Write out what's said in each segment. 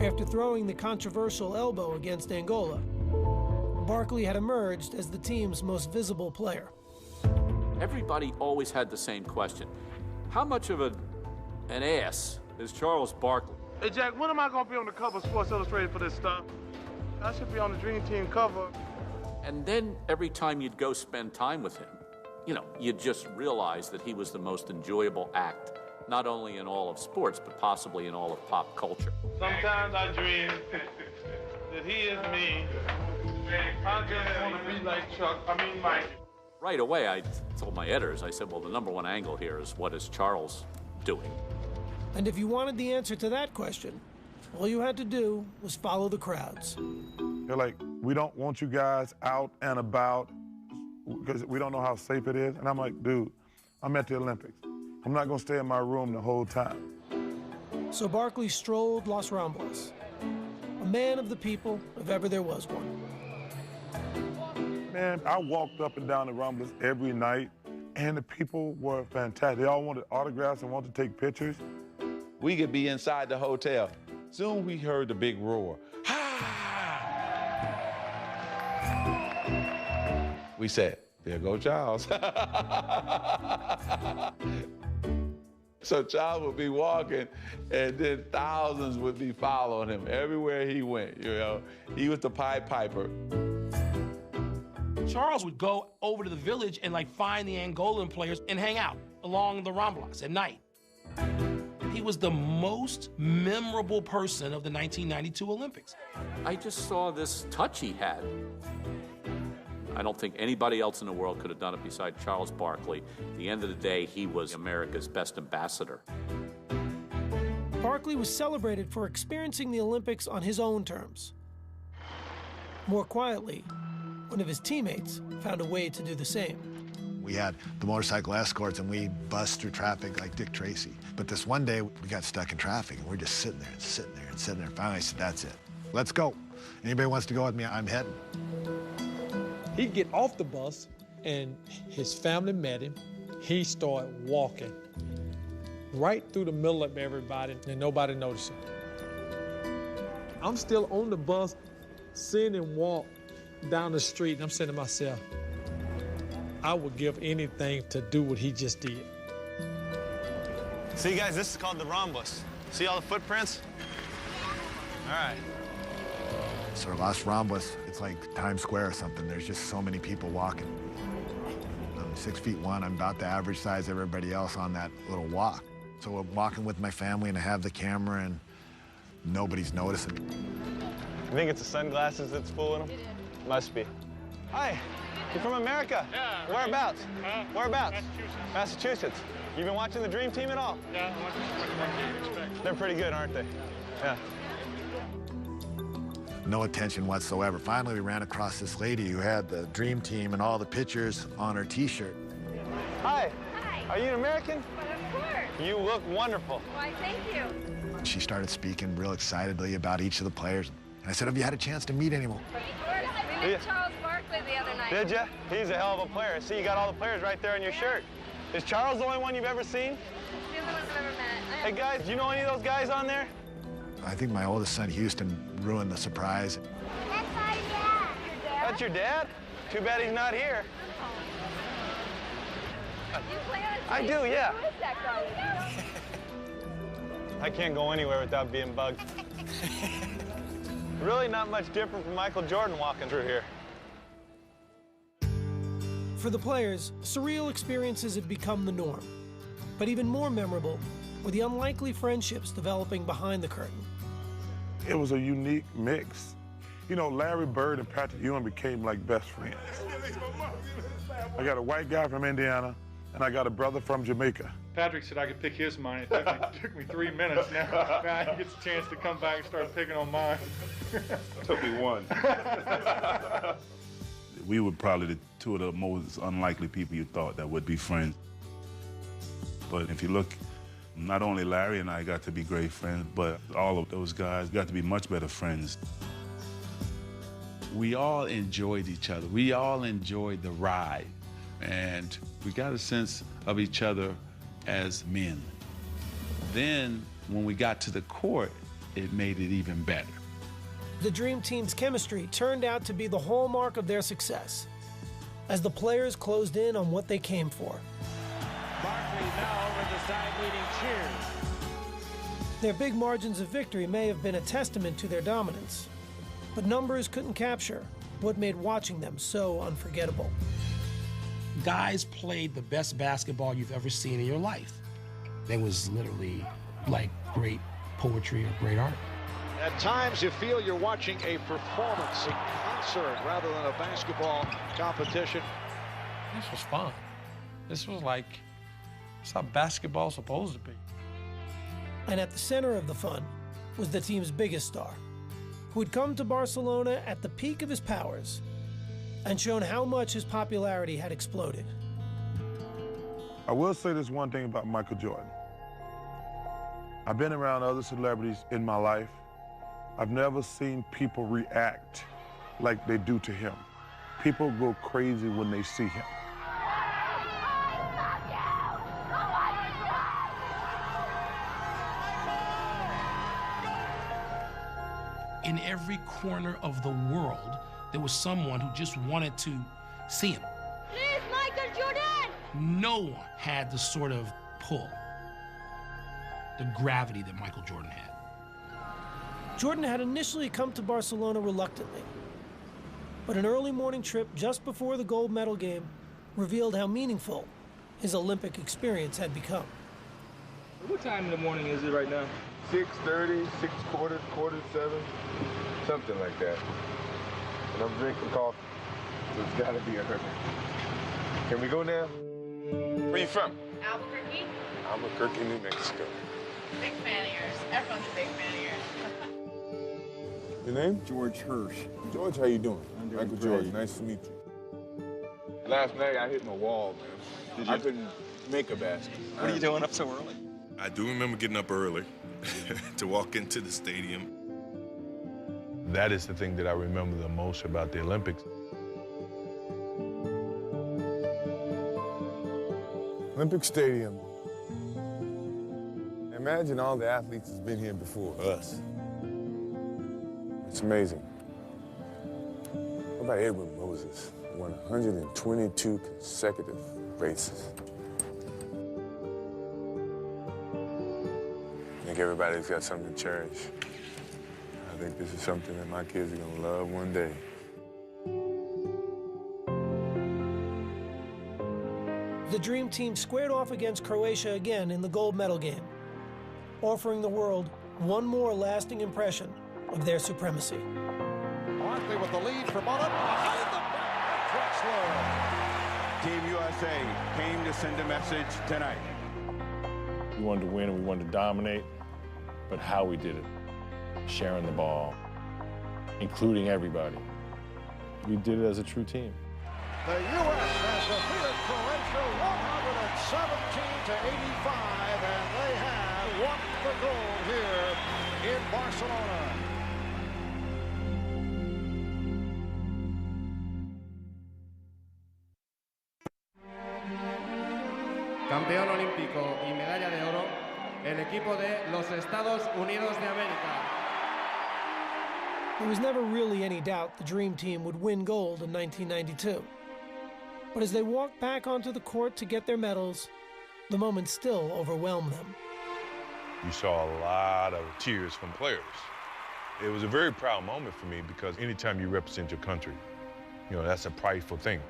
After throwing the controversial elbow against Angola, Barkley had emerged as the team's most visible player. Everybody always had the same question. How much of an ass is Charles Barkley? Hey, Jack, when am I going to be on the cover of Sports Illustrated for this stuff? I should be on the Dream Team cover. And then every time you'd go spend time with him, you'd just realize that he was the most enjoyable act, not only in all of sports, but possibly in all of pop culture. Sometimes I dream that he is me. I just want to be like Mike. Right away, I told my editors, I said, well, the number one angle here is what is Charles doing? And if you wanted the answer to that question, all you had to do was follow the crowds. They're like, we don't want you guys out and about because we don't know how safe it is. And I'm like, dude, I'm at the Olympics. I'm not going to stay in my room the whole time. So Barkley strolled Los Ramblas, a man of the people if ever there was one. Man, I walked up and down the Ramblas every night, and the people were fantastic. They all wanted autographs and wanted to take pictures. We could be inside the hotel. Soon we heard the big roar. Ha! We said, there go Charles. So Charles would be walking, and then thousands would be following him everywhere he went, He was the Pied Piper. Charles would go over to the village and find the Angolan players and hang out along the Ramblas at night. He was the most memorable person of the 1992 Olympics. I just saw this touch he had. I don't think anybody else in the world could have done it beside Charles Barkley. At the end of the day, he was America's best ambassador. Barkley was celebrated for experiencing the Olympics on his own terms. More quietly, one of his teammates found a way to do the same. We had the motorcycle escorts, and we bussed through traffic like Dick Tracy. But this one day, we got stuck in traffic, and we're just sitting there and sitting there and sitting there. Finally, I said, that's it. Let's go. Anybody wants to go with me, I'm heading. He'd get off the bus, and his family met him. He started walking right through the middle of everybody, and nobody noticed him. I'm still on the bus, seeing him walk down the street, and I'm saying to myself, I would give anything to do what he just did. See, guys, this is called the rhombus. See all the footprints? All right. So Los Ramblas, it's like Times Square or something. There's just so many people walking. I'm 6'1", I'm about the average size of everybody else on that little walk. So I'm walking with my family, and I have the camera, and nobody's noticing. You think it's the sunglasses that's fooling them? Must be. Hi, you from America? Yeah. Whereabouts? Whereabouts? Massachusetts. Massachusetts. You been watching the Dream Team at all? Yeah, I watch it. They're pretty good, aren't they? Yeah. No attention whatsoever. Finally, we ran across this lady who had the Dream Team and all the pictures on her T-shirt. Hi. Hi. Are you an American? But of course. You look wonderful. Why, thank you. She started speaking real excitedly about each of the players. And I said, have you had a chance to meet anyone? Of course. We met Charles Barkley the other night. Did you? He's a hell of a player. See, you got all the players right there on your shirt. Is Charles the only one you've ever seen? The only ones I've ever met. Hey, guys, do you know any of those guys on there? I think my oldest son, Houston, ruined the surprise. That's my dad. Your dad? That's your dad? Too bad he's not here. You play on a I team? do, yeah. Who is that guy? I can't go anywhere without being bugged. Really not much different from Michael Jordan walking through here. For the players, surreal experiences had become the norm. But even more memorable were the unlikely friendships developing behind the curtain. It was a unique mix. You know, Larry Bird and Patrick Ewing became like best friends. I got a white guy from Indiana, and I got a brother from Jamaica. Patrick said I could pick his mind. It took me 3 minutes. Now he gets a chance to come back and start picking on mine. Took me one. We were probably the two of the most unlikely people you thought that would be friends. But if you look, not only Larry and I got to be great friends, but all of those guys got to be much better friends. We all enjoyed each other. We all enjoyed the ride. And we got a sense of each other as men. Then, when we got to the court, it made it even better. The Dream Team's chemistry turned out to be the hallmark of their success, as the players closed in on what they came for. Barkley now over the side leading cheers. Their big margins of victory may have been a testament to their dominance, but numbers couldn't capture what made watching them so unforgettable. Guys played the best basketball you've ever seen in your life. It was literally like great poetry or great art. At times you feel you're watching a performance, a concert, rather than a basketball competition. This was fun. This was like, it's how basketball's supposed to be. And at the center of the fun was the team's biggest star, who had come to Barcelona at the peak of his powers and shown how much his popularity had exploded. I will say this one thing about Michael Jordan. I've been around other celebrities in my life. I've never seen people react like they do to him. People go crazy when they see him. In every corner of the world, there was someone who just wanted to see him. Please, Michael Jordan! No one had the sort of pull, the gravity that Michael Jordan had. Jordan had initially come to Barcelona reluctantly, but an early morning trip just before the gold medal game revealed how meaningful his Olympic experience had become. What time in the morning is it right now? 6:30, 6:45, 7, something like that. And I'm drinking coffee, so it's gotta be early. Can we go now? Where you from? Albuquerque? Albuquerque, New Mexico. Big fan of yours. Everyone's a big fan of yours. Your name? George Hirsch. George, how you doing? I'm doing Michael great. George, nice to meet you. Last night I hit my wall, man. Did you? I couldn't make a basket. What are you doing up so early? I do remember getting up early to walk into the stadium. That is the thing that I remember the most about the Olympics. Olympic Stadium. Imagine all the athletes that's been here before us. It's amazing. What about Edwin Moses? Won 122 consecutive races. I think everybody's got something to cherish. I think this is something that my kids are gonna love one day. The Dream Team squared off against Croatia again in the gold medal game, offering the world one more lasting impression of their supremacy. Barkley with the lead from Mullen. Behind the back, Drexler. Team USA came to send a message tonight. We wanted to win and we wanted to dominate, but how we did it, sharing the ball, including everybody. We did it as a true team. The U.S. has defeated Croatia 117-85, and they have won the gold here in Barcelona. Campeón olímpico y medalla de oro, el equipo de los Estados Unidos de América. There was never really any doubt the Dream Team would win gold in 1992. But as they walked back onto the court to get their medals, the moment still overwhelmed them. You saw a lot of tears from players. It was a very proud moment for me because anytime you represent your country, that's a prideful thing.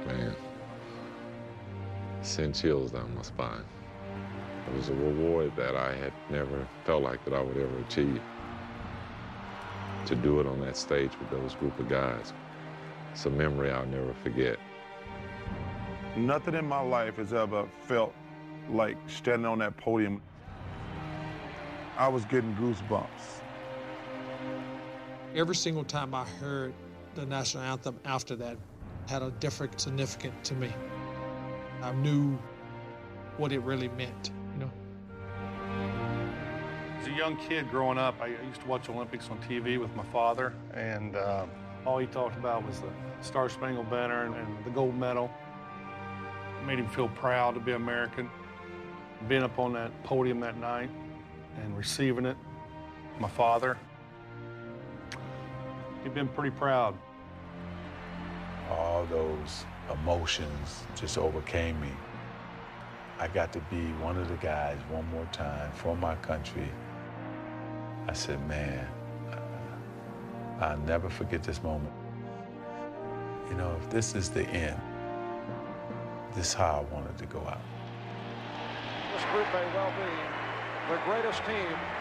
Man, sent chills down my spine. It was a reward that I had never felt like that I would ever achieve. To do it on that stage with those group of guys, it's a memory I'll never forget. Nothing in my life has ever felt like standing on that podium. I was getting goosebumps. Every single time I heard the national anthem after that had a different significance to me. I knew what it really meant, As a young kid growing up, I used to watch Olympics on TV with my father, and all he talked about was the Star-Spangled Banner and the gold medal. Made him feel proud to be American. Being up on that podium that night and receiving it, my father, he'd been pretty proud. All those emotions just overcame me. I got to be one of the guys one more time for my country. I said, man, I'll never forget this moment. You know, if this is the end, this is how I wanted to go out. This group may well be the greatest team